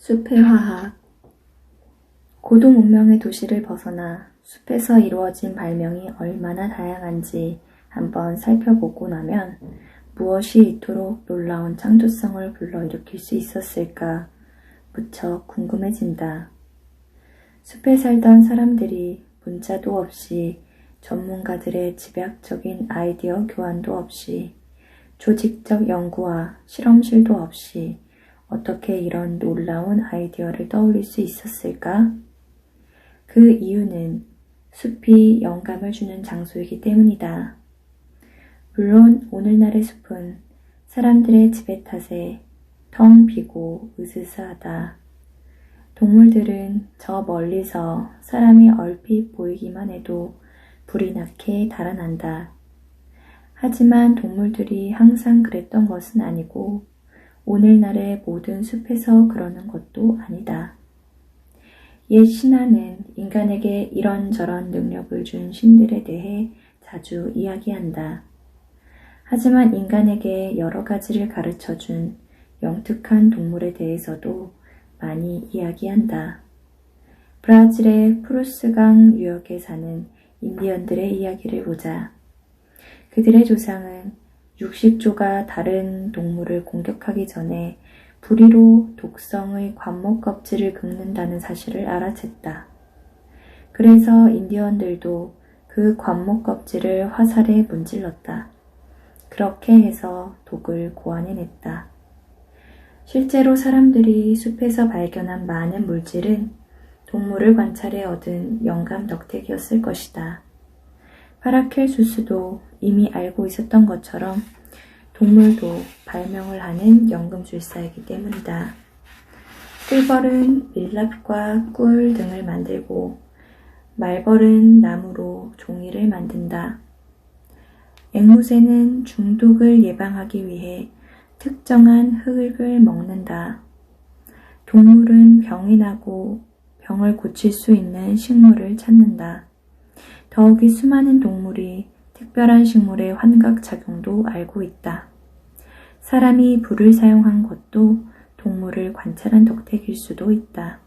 숲의 화학. 고도 문명의 도시를 벗어나 숲에서 이루어진 발명이 얼마나 다양한지 한번 살펴보고 나면 무엇이 이토록 놀라운 창조성을 불러일으킬 수 있었을까 무척 궁금해진다. 숲에 살던 사람들이 문자도 없이, 전문가들의 집약적인 아이디어 교환도 없이, 조직적 연구와 실험실도 없이 어떻게 이런 놀라운 아이디어를 떠올릴 수 있었을까? 그 이유는 숲이 영감을 주는 장소이기 때문이다. 물론 오늘날의 숲은 사람들의 지배 탓에 텅 비고 으스스하다. 동물들은 저 멀리서 사람이 얼핏 보이기만 해도 불이 나게 달아난다. 하지만 동물들이 항상 그랬던 것은 아니고 오늘날의 모든 숲에서 그러는 것도 아니다. 옛 신화는 인간에게 이런저런 능력을 준 신들에 대해 자주 이야기한다. 하지만 인간에게 여러 가지를 가르쳐준 영특한 동물에 대해서도 많이 이야기한다. 브라질의 프루스강 유역에 사는 인디언들의 이야기를 보자. 그들의 조상은 육식조가 다른 동물을 공격하기 전에 부리로 독성의 관목 껍질을 긁는다는 사실을 알아챘다. 그래서 인디언들도 그 관목 껍질을 화살에 문질렀다. 그렇게 해서 독을 고안해냈다. 실제로 사람들이 숲에서 발견한 많은 물질은 동물을 관찰해 얻은 영감 덕택이었을 것이다. 파라켈수스도 이미 알고 있었던 것처럼 동물도 발명을 하는 연금술사이기 때문이다. 꿀벌은 밀랍과 꿀 등을 만들고 말벌은 나무로 종이를 만든다. 앵무새는 중독을 예방하기 위해 특정한 흙을 먹는다. 동물은 병이 나고 병을 고칠 수 있는 식물을 찾는다. 더욱이 수많은 동물이 특별한 식물의 환각작용도 알고 있다. 사람이 불을 사용한 것도 동물을 관찰한 덕택일 수도 있다.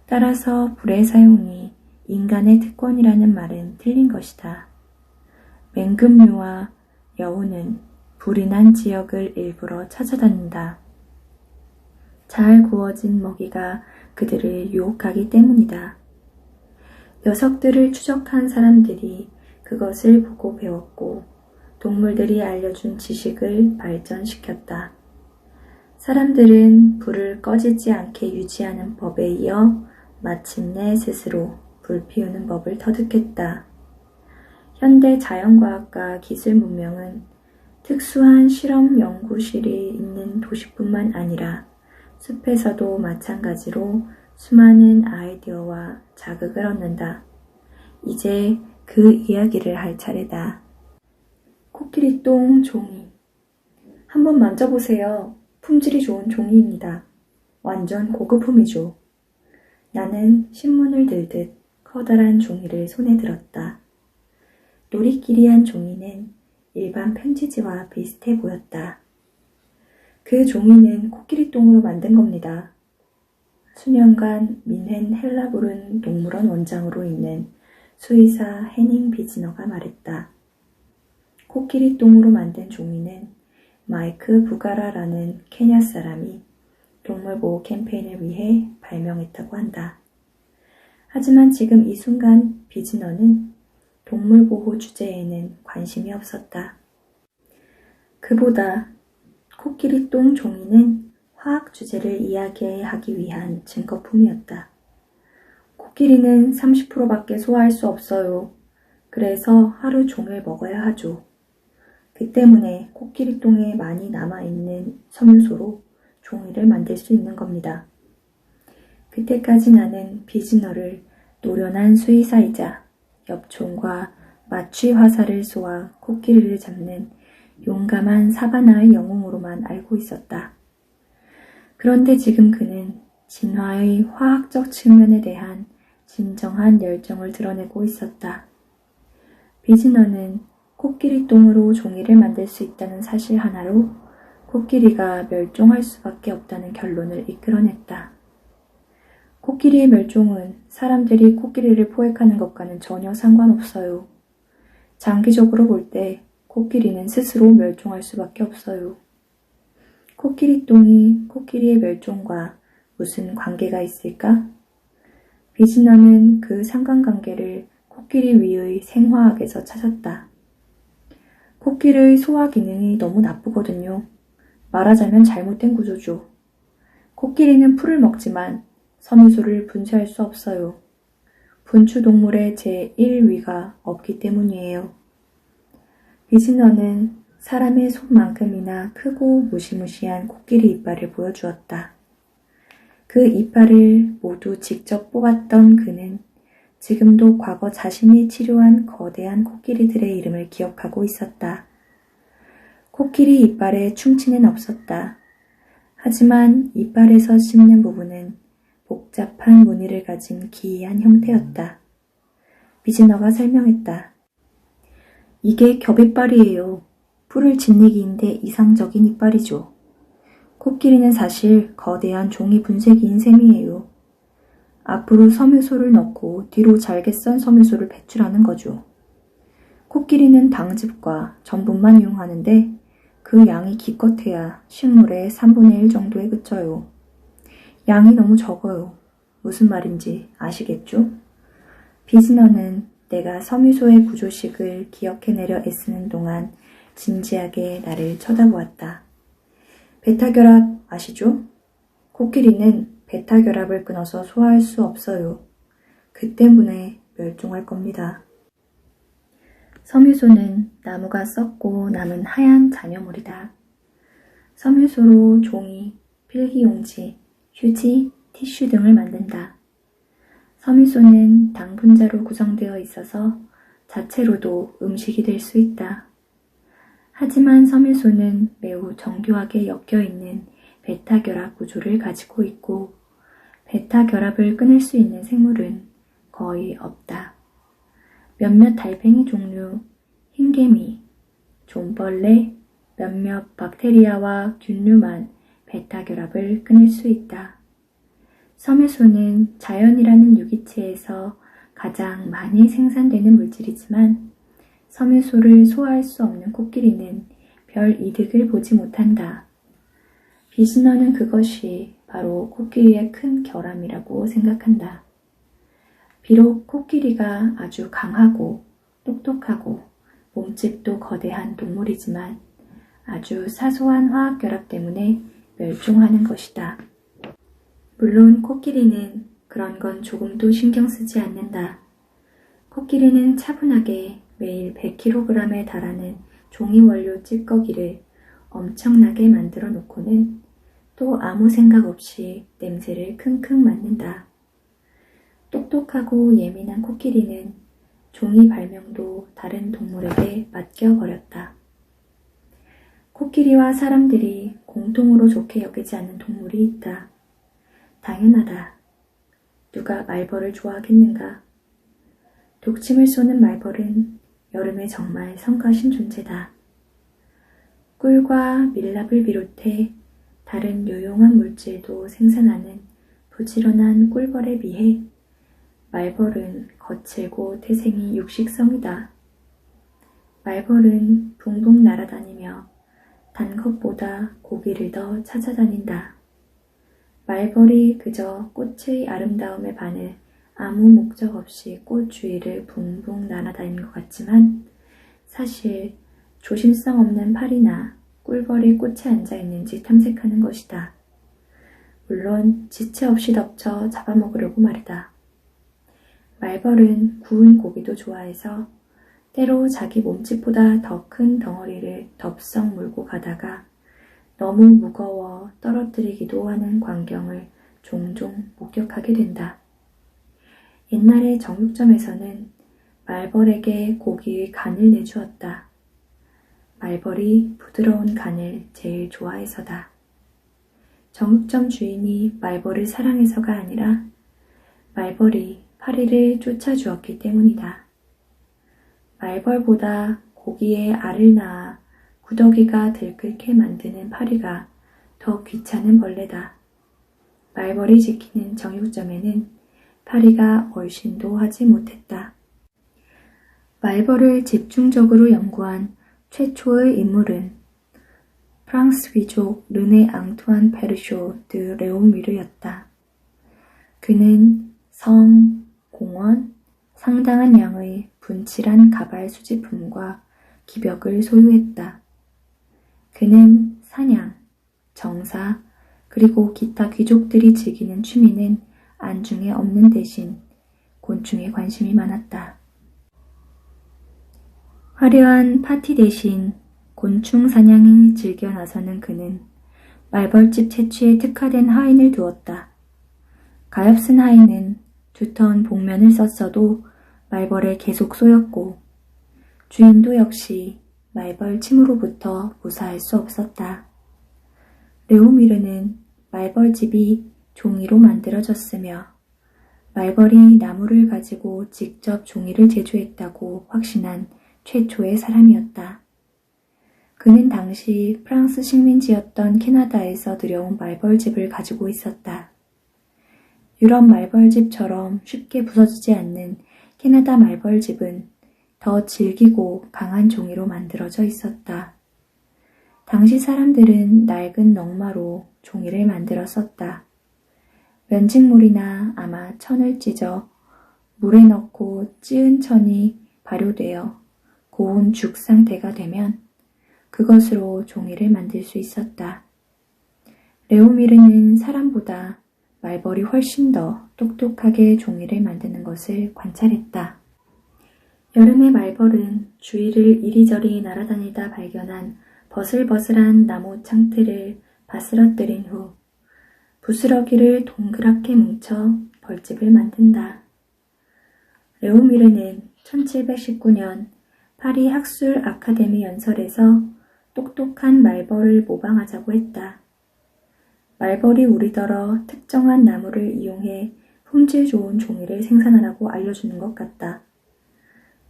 따라서 불의 사용이 인간의 특권이라는 말은 틀린 것이다. 맹금류와 여우는 불이 난 지역을 일부러 찾아다닌다. 잘 구워진 먹이가 그들을 유혹하기 때문이다. 녀석들을 추적한 사람들이 그것을 보고 배웠고 동물들이 알려준 지식을 발전시켰다. 사람들은 불을 꺼지지 않게 유지하는 법에 이어 마침내 스스로 불 피우는 법을 터득했다. 현대 자연과학과 기술 문명은 특수한 실험 연구실이 있는 도시뿐만 아니라 숲에서도 마찬가지로 수많은 아이디어와 자극을 얻는다. 이제 그 이야기를 할 차례다. 코끼리똥 종이. 한번 만져보세요. 품질이 좋은 종이입니다. 완전 고급품이죠. 나는 신문을 들듯 커다란 종이를 손에 들었다. 노리끼리한 종이는 일반 편지지와 비슷해 보였다. 그 종이는 코끼리똥으로 만든 겁니다. 수년간 민헨 헬라부른 동물원 원장으로 있는 수의사 해닝 비즈너가 말했다. 코끼리똥으로 만든 종이는 마이크 부가라라는 케냐 사람이 동물보호 캠페인을 위해 발명했다고 한다. 하지만 지금 이 순간 비즈너는 동물보호 주제에는 관심이 없었다. 그보다 코끼리똥 종이는 화학 주제를 이야기하기 위한 증거품이었다. 코끼리는 30%밖에 소화할 수 없어요. 그래서 하루 종일 먹어야 하죠. 그 때문에 코끼리똥에 많이 남아있는 섬유소로 종이를 만들 수 있는 겁니다. 그때까지 나는 비즈너를 노련한 수의사이자 엽총과 마취 화살을 쏘아 코끼리를 잡는 용감한 사바나의 영웅으로만 알고 있었다. 그런데 지금 그는 진화의 화학적 측면에 대한 진정한 열정을 드러내고 있었다. 비즈너는 코끼리똥으로 종이를 만들 수 있다는 사실 하나로 코끼리가 멸종할 수밖에 없다는 결론을 이끌어냈다. 코끼리의 멸종은 사람들이 코끼리를 포획하는 것과는 전혀 상관없어요. 장기적으로 볼 때 코끼리는 스스로 멸종할 수밖에 없어요. 코끼리 똥이 코끼리의 멸종과 무슨 관계가 있을까? 비즈너는 그 상관관계를 코끼리 위의 생화학에서 찾았다. 코끼리의 소화 기능이 너무 나쁘거든요. 말하자면 잘못된 구조죠. 코끼리는 풀을 먹지만 섬유소를 분쇄할 수 없어요. 분추동물의 제1위가 없기 때문이에요. 비즈너는 사람의 손만큼이나 크고 무시무시한 코끼리 이빨을 보여주었다. 그 이빨을 모두 직접 뽑았던 그는 지금도 과거 자신이 치료한 거대한 코끼리들의 이름을 기억하고 있었다. 코끼리 이빨에 충치는 없었다. 하지만 이빨에서 씹는 부분은 복잡한 무늬를 가진 기이한 형태였다. 비즈너가 설명했다. 이게 겹이빨이에요. 풀을 짓내기인데 이상적인 이빨이죠. 코끼리는 사실 거대한 종이 분쇄기인 셈이에요. 앞으로 섬유소를 넣고 뒤로 잘게 썬 섬유소를 배출하는 거죠. 코끼리는 당즙과 전분만 이용하는데 그 양이 기껏해야 식물의 3분의 1 정도에 그쳐요. 양이 너무 적어요. 무슨 말인지 아시겠죠? 비즈너는 내가 섬유소의 구조식을 기억해내려 애쓰는 동안 진지하게 나를 쳐다보았다. 베타결합 아시죠? 코끼리는 베타결합을 끊어서 소화할 수 없어요. 그 때문에 멸종할 겁니다. 섬유소는 나무가 썩고 남은 하얀 잔여물이다. 섬유소로 종이, 필기용지, 휴지, 티슈 등을 만든다. 섬유소는 당분자로 구성되어 있어서 자체로도 음식이 될 수 있다. 하지만 섬유소는 매우 정교하게 엮여있는 베타결합 구조를 가지고 있고 베타결합을 끊을 수 있는 생물은 거의 없다. 몇몇 달팽이 종류, 흰개미, 좀벌레, 몇몇 박테리아와 균류만 베타결합을 끊을 수 있다. 섬유소는 자연이라는 유기체에서 가장 많이 생산되는 물질이지만 섬유소를 소화할 수 없는 코끼리는 별 이득을 보지 못한다. 비즈너는 그것이 바로 코끼리의 큰 결함이라고 생각한다. 비록 코끼리가 아주 강하고 똑똑하고 몸집도 거대한 동물이지만 아주 사소한 화학결합 때문에 멸종하는 것이다. 물론 코끼리는 그런 건 조금도 신경 쓰지 않는다. 코끼리는 차분하게 매일 100kg에 달하는 종이 원료 찌꺼기를 엄청나게 만들어 놓고는 또 아무 생각 없이 냄새를 킁킁 맡는다. 똑똑하고 예민한 코끼리는 종이 발명도 다른 동물에게 맡겨버렸다. 코끼리와 사람들이 공통으로 좋게 여기지 않는 동물이 있다. 당연하다. 누가 말벌을 좋아하겠는가? 독침을 쏘는 말벌은 여름에 정말 성가신 존재다. 꿀과 밀랍을 비롯해 다른 유용한 물질도 생산하는 부지런한 꿀벌에 비해 말벌은 거칠고 태생이 육식성이다. 말벌은 붕붕 날아다니며 단 것보다 고기를 더 찾아다닌다. 말벌이 그저 꽃의 아름다움에 반해 아무 목적 없이 꽃 주위를 붕붕 날아다니는 것 같지만 사실 조심성 없는 파리나 꿀벌이 꽃에 앉아있는지 탐색하는 것이다. 물론 지체 없이 덮쳐 잡아먹으려고 말이다. 말벌은 구운 고기도 좋아해서 때로 자기 몸집보다 더 큰 덩어리를 덥석 물고 가다가 너무 무거워 떨어뜨리기도 하는 광경을 종종 목격하게 된다. 옛날에 정육점에서는 말벌에게 고기의 간을 내주었다. 말벌이 부드러운 간을 제일 좋아해서다. 정육점 주인이 말벌을 사랑해서가 아니라 말벌이 파리를 쫓아주었기 때문이다. 말벌보다 고기에 알을 낳아 구더기가 들끓게 만드는 파리가 더 귀찮은 벌레다. 말벌이 지키는 정육점에는 파리가 얼씬도 하지 못했다. 말벌을 집중적으로 연구한 최초의 인물은 프랑스 귀족 르네 앙투안 페르쇼 드 레오미르였다. 그는 성, 공원, 상당한 양의 분칠한 가발 수집품과 기벽을 소유했다. 그는 사냥, 정사, 그리고 기타 귀족들이 즐기는 취미는 안중에 없는 대신 곤충에 관심이 많았다. 화려한 파티 대신 곤충 사냥을 즐겨 나서는 그는 말벌집 채취에 특화된 하인을 두었다. 가엾은 하인은 두터운 복면을 썼어도 말벌에 계속 쏘였고 주인도 역시 말벌 침으로부터 무사할 수 없었다. 레오미르는 말벌집이 종이로 만들어졌으며 말벌이 나무를 가지고 직접 종이를 제조했다고 확신한 최초의 사람이었다. 그는 당시 프랑스 식민지였던 캐나다에서 들여온 말벌집을 가지고 있었다. 유럽 말벌집처럼 쉽게 부서지지 않는 캐나다 말벌집은 더 질기고 강한 종이로 만들어져 있었다. 당시 사람들은 낡은 넝마로 종이를 만들어 썼다. 면직물이나 아마 천을 찢어 물에 넣고 찌은 천이 발효되어 고운 죽 상태가 되면 그것으로 종이를 만들 수 있었다. 레오미르는 사람보다 말벌이 훨씬 더 똑똑하게 종이를 만드는 것을 관찰했다. 여름에 말벌은 주위를 이리저리 날아다니다 발견한 버슬버슬한 나무 창틀을 바스러뜨린 후 부스러기를 동그랗게 뭉쳐 벌집을 만든다. 레오미르는 1719년 파리 학술 아카데미 연설에서 똑똑한 말벌을 모방하자고 했다. 말벌이 우리더러 특정한 나무를 이용해 품질 좋은 종이를 생산하라고 알려주는 것 같다.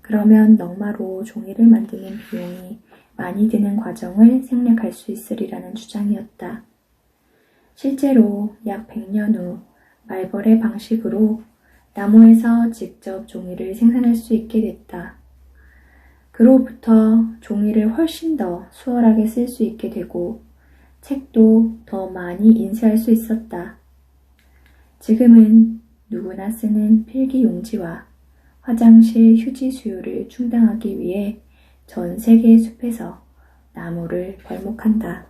그러면 넝마로 종이를 만드는 비용이 많이 드는 과정을 생략할 수 있으리라는 주장이었다. 실제로 약 100년 후 말벌의 방식으로 나무에서 직접 종이를 생산할 수 있게 됐다. 그로부터 종이를 훨씬 더 수월하게 쓸 수 있게 되고 책도 더 많이 인쇄할 수 있었다. 지금은 누구나 쓰는 필기 용지와 화장실 휴지 수요를 충당하기 위해 전 세계의 숲에서 나무를 벌목한다.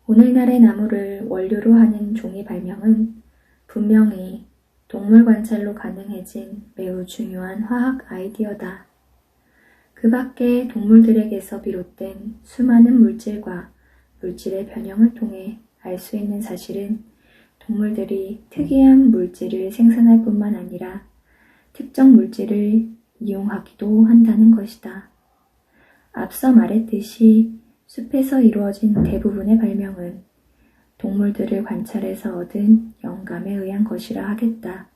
오늘날의 나무를 원료로 하는 종이 발명은 분명히 동물 관찰로 가능해진 매우 중요한 화학 아이디어다. 그 밖에 동물들에게서 비롯된 수많은 물질과 물질의 변형을 통해 알 수 있는 사실은 동물들이 특이한 물질을 생산할 뿐만 아니라 특정 물질을 이용하기도 한다는 것이다. 앞서 말했듯이 숲에서 이루어진 대부분의 발명은 동물들을 관찰해서 얻은 영감에 의한 것이라 하겠다.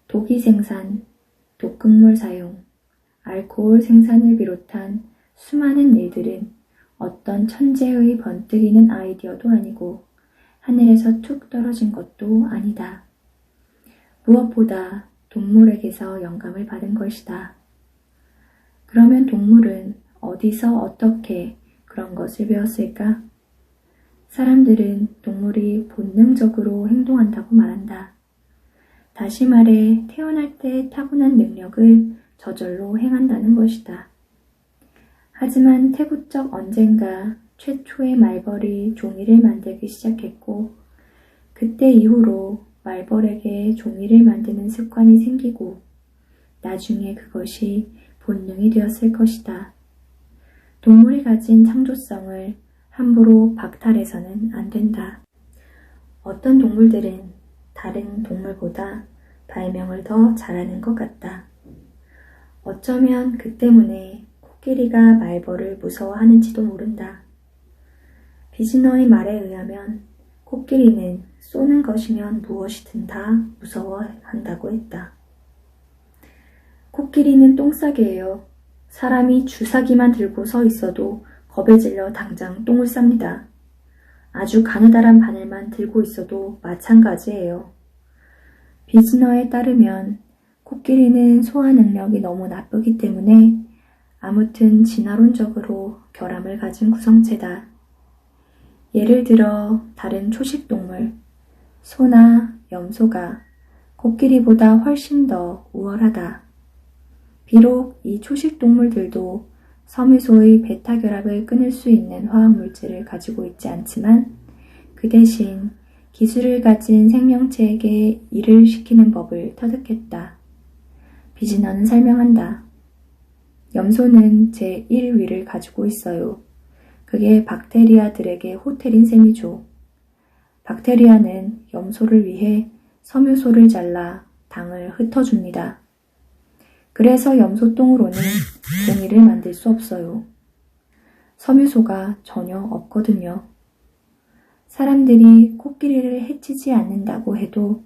도기 생산, 독극물 사용, 알코올 생산을 비롯한 수많은 일들은 어떤 천재의 번뜩이는 아이디어도 아니고 하늘에서 툭 떨어진 것도 아니다. 무엇보다 동물에게서 영감을 받은 것이다. 그러면 동물은 어디서 어떻게 그런 것을 배웠을까? 사람들은 동물이 본능적으로 행동한다고 말한다. 다시 말해 태어날 때 타고난 능력을 저절로 행한다는 것이다. 하지만 태구적 언젠가 최초의 말벌이 종이를 만들기 시작했고 그때 이후로 말벌에게 종이를 만드는 습관이 생기고 나중에 그것이 본능이 되었을 것이다. 동물이 가진 창조성을 함부로 박탈해서는 안 된다. 어떤 동물들은 다른 동물보다 발명을 더 잘하는 것 같다. 어쩌면 그 때문에 코끼리가 말벌을 무서워하는지도 모른다. 비즈너의 말에 의하면 코끼리는 쏘는 것이면 무엇이든 다 무서워한다고 했다. 코끼리는 똥싸개예요. 사람이 주사기만 들고 서 있어도 겁에 질려 당장 똥을 쌉니다. 아주 가느다란 바늘만 들고 있어도 마찬가지예요. 비즈너에 따르면 코끼리는 소화 능력이 너무 나쁘기 때문에 아무튼 진화론적으로 결함을 가진 구성체다. 예를 들어 다른 초식동물, 소나 염소가 코끼리보다 훨씬 더 우월하다. 비록 이 초식동물들도 섬유소의 베타 결합을 끊을 수 있는 화학물질을 가지고 있지 않지만 그 대신 기술을 가진 생명체에게 일을 시키는 법을 터득했다. 비즈너는 설명한다. 염소는 제1위를 가지고 있어요. 그게 박테리아들에게 호텔인 셈이죠. 박테리아는 염소를 위해 섬유소를 잘라 당을 흩어줍니다. 그래서 염소똥으로는 종이를 만들 수 없어요. 섬유소가 전혀 없거든요. 사람들이 코끼리를 해치지 않는다고 해도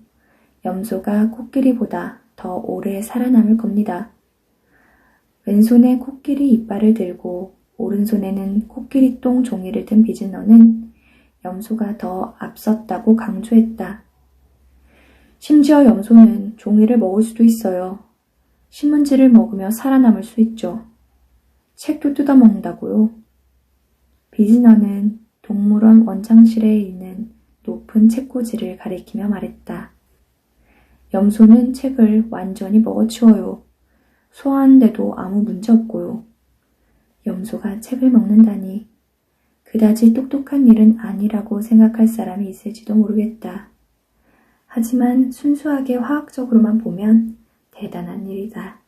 염소가 코끼리보다 더 오래 살아남을 겁니다. 왼손에 코끼리 이빨을 들고 오른손에는 코끼리 똥 종이를 든 비즈너는 염소가 더 앞섰다고 강조했다. 심지어 염소는 종이를 먹을 수도 있어요. 신문지를 먹으며 살아남을 수 있죠. 책도 뜯어먹는다고요. 비즈너는 동물원 원장실에 있는 높은 책꽂이를 가리키며 말했다. 염소는 책을 완전히 먹어치워요. 소화하는데도 아무 문제 없고요. 염소가 책을 먹는다니 그다지 똑똑한 일은 아니라고 생각할 사람이 있을지도 모르겠다. 하지만 순수하게 화학적으로만 보면 대단한 일이다.